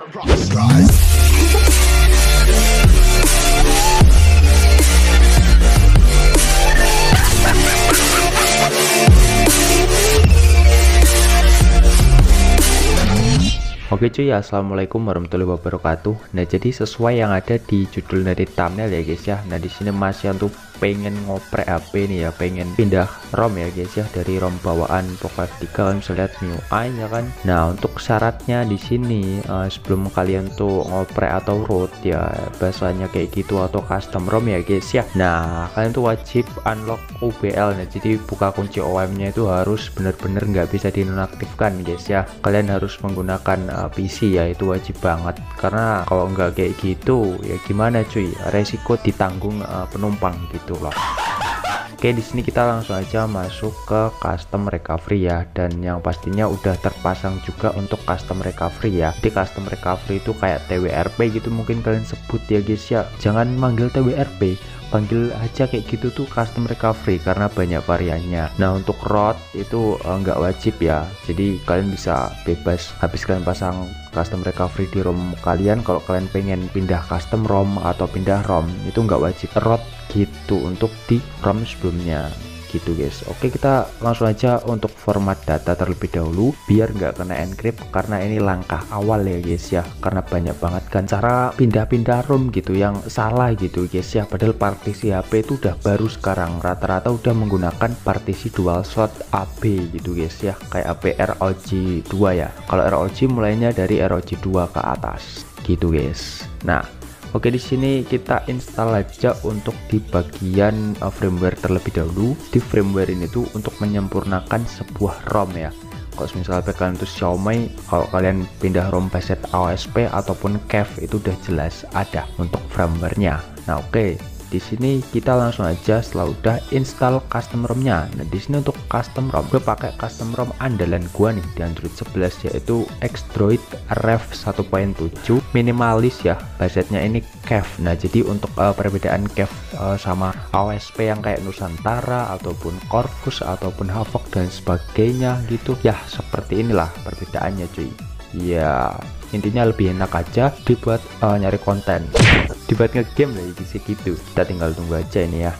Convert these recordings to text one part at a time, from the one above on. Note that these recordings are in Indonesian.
Oke cuy, assalamualaikum warahmatullahi wabarakatuh. Nah, jadi sesuai yang ada di judul dari thumbnail ya guys ya. Nah, di sini Mas Yan tuh pengen ngoprek HP nih ya, pengen pindah ROM ya guys ya, dari ROM bawaan Poco F3 kan bisa lihat MIUI ya kan. Nah, untuk syaratnya di sini sebelum kalian tuh ngoprek atau root ya, bahasanya kayak gitu, atau custom ROM ya guys ya. Nah, kalian tuh wajib unlock UBL. Nah, jadi buka kunci OEM-nya itu harus bener-bener nggak bisa dinonaktifkan guys ya. Kalian harus menggunakan PC ya, itu wajib banget, karena kalau nggak kayak gitu ya gimana cuy, resiko ditanggung penumpang gitu loh. Oke, di sini kita langsung aja masuk ke custom recovery ya, dan yang pastinya udah terpasang juga untuk custom recovery ya. Di custom recovery itu kayak TWRP gitu mungkin kalian sebut ya guys ya, jangan manggil TWRP, panggil aja kayak gitu tuh custom recovery, karena banyak variannya. Nah, untuk root itu nggak wajib ya, jadi kalian bisa bebas habis kalian pasang custom recovery di ROM kalian. Kalau kalian pengen pindah custom ROM atau pindah ROM itu nggak wajib root gitu untuk di ROM sebelumnya gitu guys. Oke, kita langsung aja untuk format data terlebih dahulu biar nggak kena encrypt, karena ini langkah awal ya guys ya, karena banyak banget kan cara pindah-pindah ROM gitu yang salah gitu guys ya. Padahal partisi HP itu udah baru sekarang, rata-rata udah menggunakan partisi dual slot AB gitu guys ya, kayak AP ROG 2 ya. Kalau ROG mulainya dari ROG 2 ke atas gitu guys. Nah, oke, di sini kita install aja untuk di bagian firmware terlebih dahulu. Di firmware ini tuh untuk menyempurnakan sebuah ROM ya. Kalau misalnya kalian tuh Xiaomi, kalau kalian pindah ROM preset AOSP ataupun CAF itu udah jelas ada untuk firmware-nya. Nah, oke. Di sini kita langsung aja setelah udah install custom ROM-nya. Nah, di sini untuk custom ROM, gue pakai custom ROM andalan gua nih di Android 11 yaitu Xdroid Rev 1.7 minimalis ya. Budgetnya ini CAF. Nah, jadi untuk perbedaan CAF sama AOSP yang kayak Nusantara ataupun Corvus ataupun Havoc dan sebagainya gitu ya, seperti inilah perbedaannya cuy. Ya, intinya lebih enak aja dibuat nyari konten, dibuat ngegame lah gitu. Kita tinggal tunggu aja ini ya.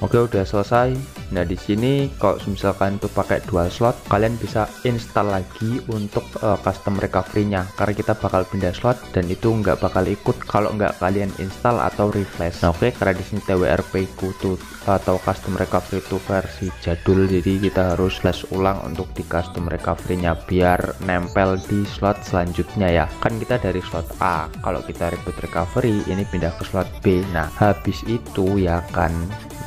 Oke, udah selesai. Nah, di sini kalau misalkan tuh pakai dual slot, kalian bisa install lagi untuk custom recovery-nya, karena kita bakal pindah slot dan itu nggak bakal ikut kalau nggak kalian install atau refresh. Nah, oke, karena di sini TWRP ku tuh atau custom recovery itu versi jadul, jadi kita harus flash ulang untuk di custom recovery-nya biar nempel di slot selanjutnya ya. Kan kita dari slot A, kalau kita reboot recovery ini pindah ke slot B. Nah, habis itu ya kan,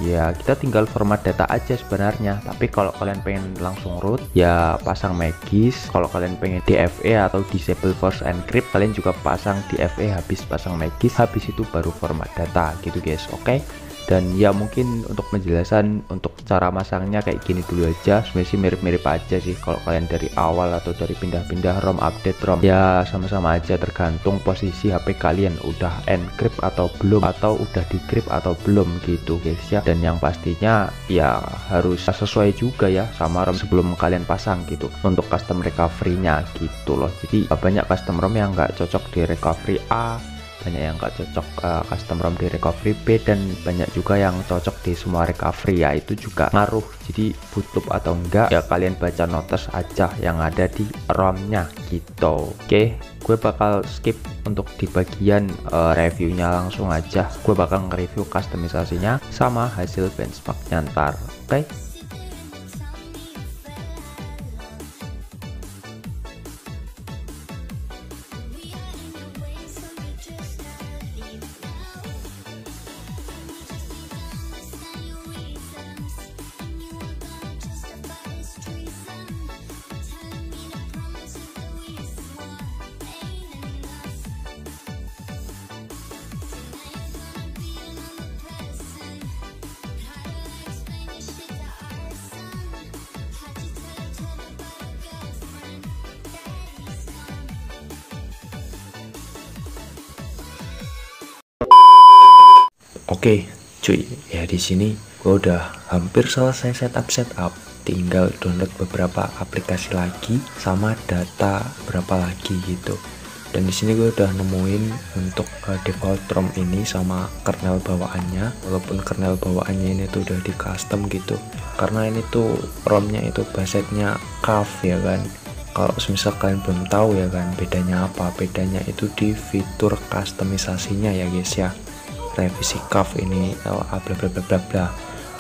ya kita tinggal format data aja sebenarnya. Tapi kalau kalian pengen langsung root ya pasang Magis. Kalau kalian pengen DFE atau disable force encrypt, kalian juga pasang DFE habis pasang Magis, habis itu baru format data gitu guys. Oke, dan ya mungkin untuk penjelasan untuk cara masangnya kayak gini dulu aja. Sebenarnya sih mirip-mirip aja sih, kalau kalian dari awal atau dari pindah-pindah ROM, update ROM ya sama-sama aja, tergantung posisi HP kalian udah encrypt atau belum, atau udah decrypt atau belum gitu guys ya. Dan yang pastinya ya harus sesuai juga ya sama ROM sebelum kalian pasang gitu untuk custom recovery-nya gitu loh. Jadi banyak custom ROM yang nggak cocok di recovery A, banyak yang gak cocok custom ROM di recovery B, dan banyak juga yang cocok di semua recovery ya. Itu juga ngaruh, jadi butuh atau enggak ya kalian baca notes aja yang ada di ROM-nya gitu. Oke, gue bakal skip untuk di bagian reviewnya, langsung aja gue bakal nge-review customisasinya sama hasil benchmarknya ntar. Oke. Streets Oke, cuy, ya di sini gue udah hampir selesai setup, tinggal download beberapa aplikasi lagi sama data berapa lagi gitu. Dan di sini gue udah nemuin untuk default ROM ini sama kernel bawaannya, walaupun kernel bawaannya ini tuh udah di custom gitu, karena ini tuh ROM-nya itu basetnya CAV ya kan. Kalau misal kalian belum tahu ya kan bedanya apa, bedanya itu di fitur customisasinya ya guys ya, revisi CAV ini bla bla bla bla bla.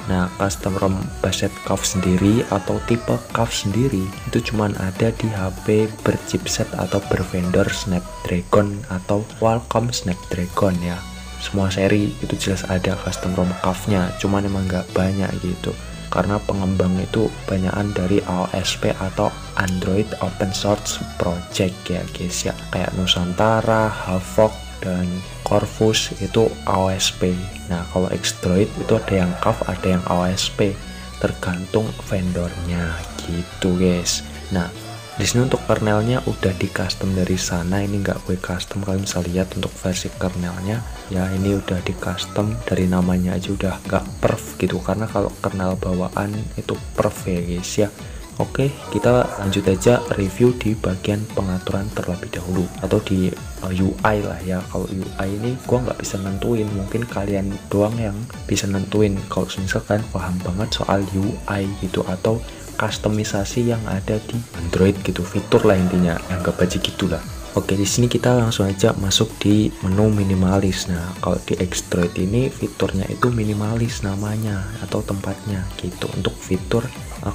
Nah, custom ROM baset CAV sendiri atau tipe CAV sendiri itu cuman ada di HP berchipset atau bervendor Snapdragon atau Qualcomm Snapdragon ya. Semua seri itu jelas ada custom ROM CAV-nya, cuman emang nggak banyak gitu. Karena pengembang itu banyakan dari AOSP atau Android Open Source Project ya guys ya, kayak Nusantara, Havok, dan Corvus itu AOSP. Nah, kalau Xdroid itu ada yang CAV, ada yang AOSP, tergantung vendornya gitu guys. Nah, di sini untuk kernelnya udah di custom dari sana, ini nggak gue custom. Kalian bisa lihat untuk versi kernelnya ya, ini udah di custom, dari namanya aja udah nggak perf gitu, karena kalau kernel bawaan itu perf ya guys ya. Oke, kita lanjut aja review di bagian pengaturan terlebih dahulu, atau di UI lah ya. Kalau UI ini gua nggak bisa nentuin, mungkin kalian doang yang bisa nentuin kalau misalkan paham banget soal UI gitu, atau customisasi yang ada di Android gitu, fitur lah intinya, anggap aja gitulah. Oke, di sini kita langsung aja masuk di menu minimalis. Nah, kalau di Xdroid ini fiturnya itu minimalis namanya atau tempatnya gitu, untuk fitur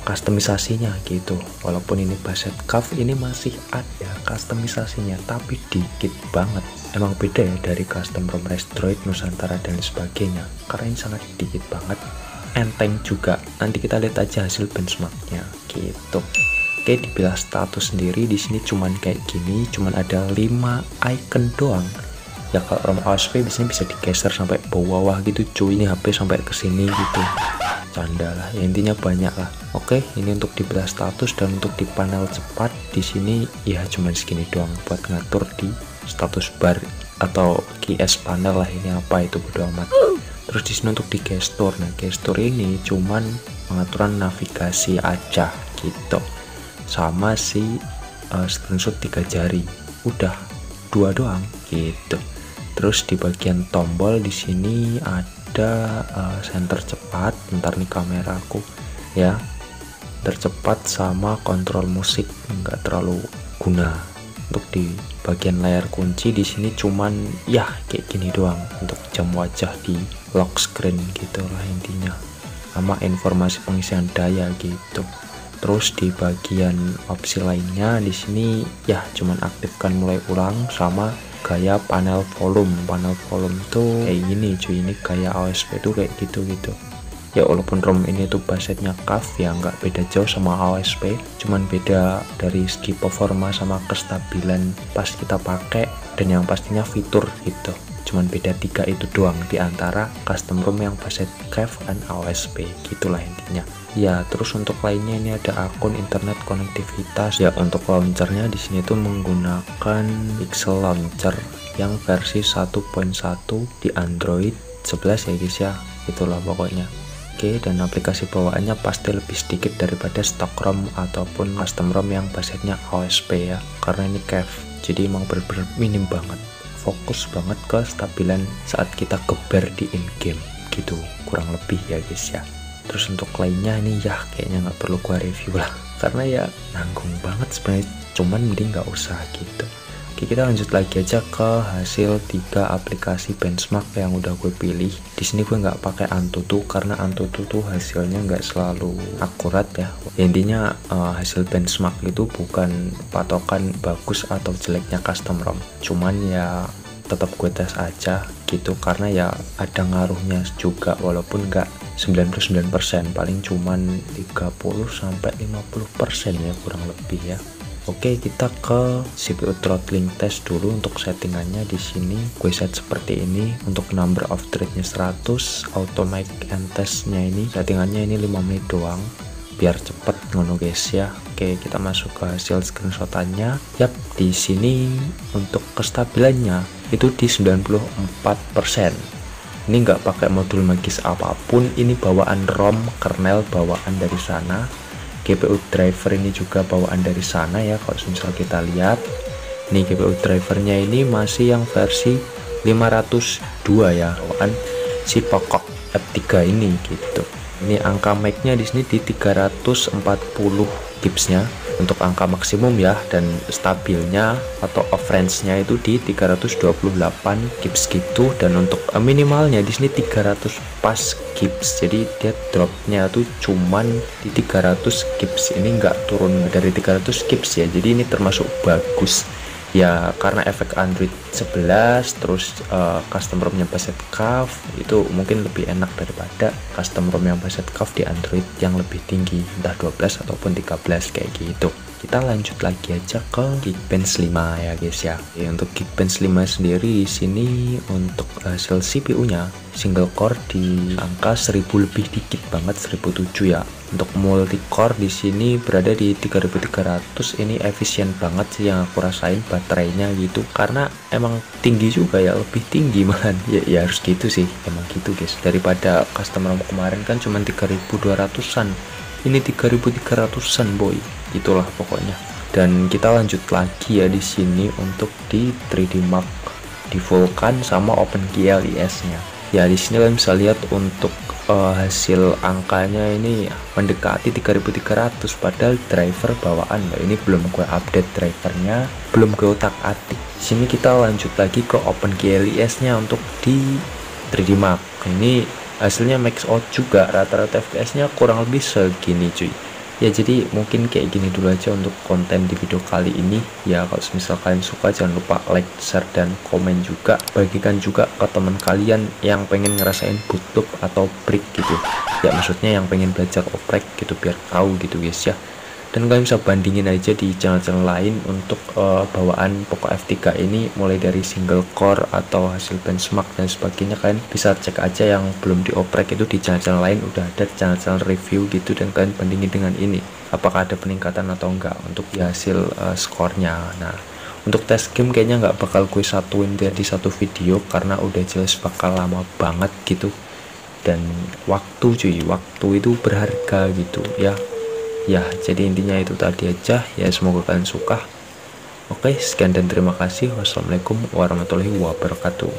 customisasinya gitu. Walaupun ini baset CAV ini masih ada customisasinya, tapi dikit banget. Emang beda ya dari custom ROM Xdroid, Nusantara dan sebagainya, karena ini sangat dikit banget. Enteng juga, nanti kita lihat aja hasil benchmarknya gitu. Oke, dibilang status sendiri di sini cuman kayak gini, cuman ada 5 icon doang. Ya kalau ROM AOSP biasanya bisa digeser sampai bawah gitu cuy, ini HP sampai ke sini gitu. Canda lah, ya intinya banyak lah. Oke, ini untuk dibilang status, dan untuk di panel cepat di sini ya cuman segini doang buat ngatur di status bar atau keys panel lah, ini apa itu bodo amat. Terus di sini untuk di gestur, nah gestur ini cuman pengaturan navigasi aja gitu, sama si screenshot 3 jari, udah 2 doang gitu. Terus di bagian tombol di sini ada senter cepat, bentar nih kameraku ya, tercepat sama kontrol musik, nggak terlalu guna. Untuk di bagian layar kunci di sini cuman ya kayak gini doang, untuk jam wajah di lock screen gitulah intinya, sama informasi pengisian daya gitu. Terus di bagian opsi lainnya di sini ya cuman aktifkan mulai ulang sama gaya panel volume. Panel volume tuh kayak gini cuy, ini gaya AOSP tuh kayak gitu. Ya walaupun ROM ini tuh basetnya CAV ya, nggak beda jauh sama AOSP, cuman beda dari segi performa sama kestabilan pas kita pakai, dan yang pastinya fitur gitu. Cuman beda 3 itu doang di antara custom ROM yang baset CAV dan AOSP, gitulah intinya. Ya, terus untuk lainnya ini ada akun internet konektivitas. Ya, untuk launchernya di sini tuh menggunakan Pixel Launcher yang versi 1.1 di Android 11 ya guys ya. Itulah pokoknya. Oke, dan aplikasi bawaannya pasti lebih sedikit daripada stock ROM ataupun custom ROM yang basetnya AOSP ya, karena ini CAV, jadi emang bener-bener minim banget, fokus banget ke stabilan saat kita geber di in-game gitu, kurang lebih ya guys ya. Terus untuk lainnya ini ya kayaknya nggak perlu gua review lah, karena ya nanggung banget sebenarnya, cuman mending nggak usah gitu. Oke, kita lanjut lagi aja ke hasil 3 aplikasi benchmark yang udah gue pilih. Di sini gue nggak pakai Antutu karena Antutu tuh hasilnya nggak selalu akurat ya. Intinya hasil benchmark itu bukan patokan bagus atau jeleknya custom ROM. Cuman ya tetap gue tes aja gitu, karena ya ada ngaruhnya juga, walaupun nggak 99%, paling cuman 30-50% ya kurang lebih ya. Oke, kita ke CPU throttling test dulu. Untuk settingannya di sini gue set seperti ini. Untuk number of thread-nya 100, auto mic and test-nya ini settingannya ini 5 menit doang biar cepet ngono guys ya. Oke, kita masuk ke hasil screenshotannya. Yap, di sini untuk kestabilannya itu di 94%. Ini nggak pakai modul magis apapun, ini bawaan ROM kernel bawaan dari sana. GPU driver ini juga bawaan dari sana ya. Kalau misal kita lihat nih, GPU drivernya ini masih yang versi 502 ya, bawaan si pokok F3 ini gitu. Ini angka max-nya di sini di 340 Gibbs-nya untuk angka maksimum ya, dan stabilnya atau off range-nya itu di 328 Gibbs gitu, dan untuk minimalnya di sini 300 pas Gibbs. Jadi dia dropnya tuh cuman di 300 Gibbs, ini nggak turun dari 300 Gibbs ya. Jadi ini termasuk bagus ya, karena efek Android 11 terus custom ROM yang Basset Curve itu mungkin lebih enak daripada custom ROM yang Basset Curve di Android yang lebih tinggi, entah 12 ataupun 13 kayak gitu. Kita lanjut lagi aja ke Geekbench 5 ya guys ya. Untuk Geekbench 5 sendiri di sini untuk hasil CPU-nya single core di angka 1000 lebih dikit banget, 1007 ya. Untuk multi core di sini berada di 3300. Ini efisien banget sih yang aku rasain baterainya gitu, karena emang tinggi juga ya, lebih tinggi malah ya harus gitu sih, emang gitu guys. Daripada custom ROM kemarin kan cuma 3200-an, ini 3300-an boy, itulah pokoknya. Dan kita lanjut lagi ya di sini untuk di 3D Mark di Vulkan sama OpenGL LIS-nya. Ya di sini kalian bisa lihat untuk hasil angkanya ini mendekati 3300, padahal driver bawaan ini belum gue update drivernya, belum gue utak-atik. Sini kita lanjut lagi ke OpenGL LIS-nya untuk di 3D Mark. Ini hasilnya max out juga, rata-rata FPS-nya kurang lebih segini cuy. Ya jadi mungkin kayak gini dulu aja untuk konten di video kali ini ya. Kalau misal kalian suka jangan lupa like, share, dan komen juga. Bagikan juga ke teman kalian yang pengen ngerasain bootloop atau break gitu ya, maksudnya yang pengen belajar oprek gitu biar tahu gitu guys ya. Dan kalian bisa bandingin aja di channel-channel lain untuk bawaan Poco F3 ini, mulai dari single core atau hasil benchmark dan sebagainya. Kalian bisa cek aja yang belum dioprek itu di channel-channel lain, udah ada channel-channel review gitu, dan kalian bandingin dengan ini apakah ada peningkatan atau enggak untuk di hasil skornya. Nah untuk tes game kayaknya nggak bakal gue satuin di satu video karena udah jelas bakal lama banget gitu, dan waktu cuy, waktu itu berharga gitu ya. Ya jadi intinya itu tadi aja ya, semoga kalian suka. Oke, sekian dan terima kasih. Wassalamualaikum warahmatullahi wabarakatuh.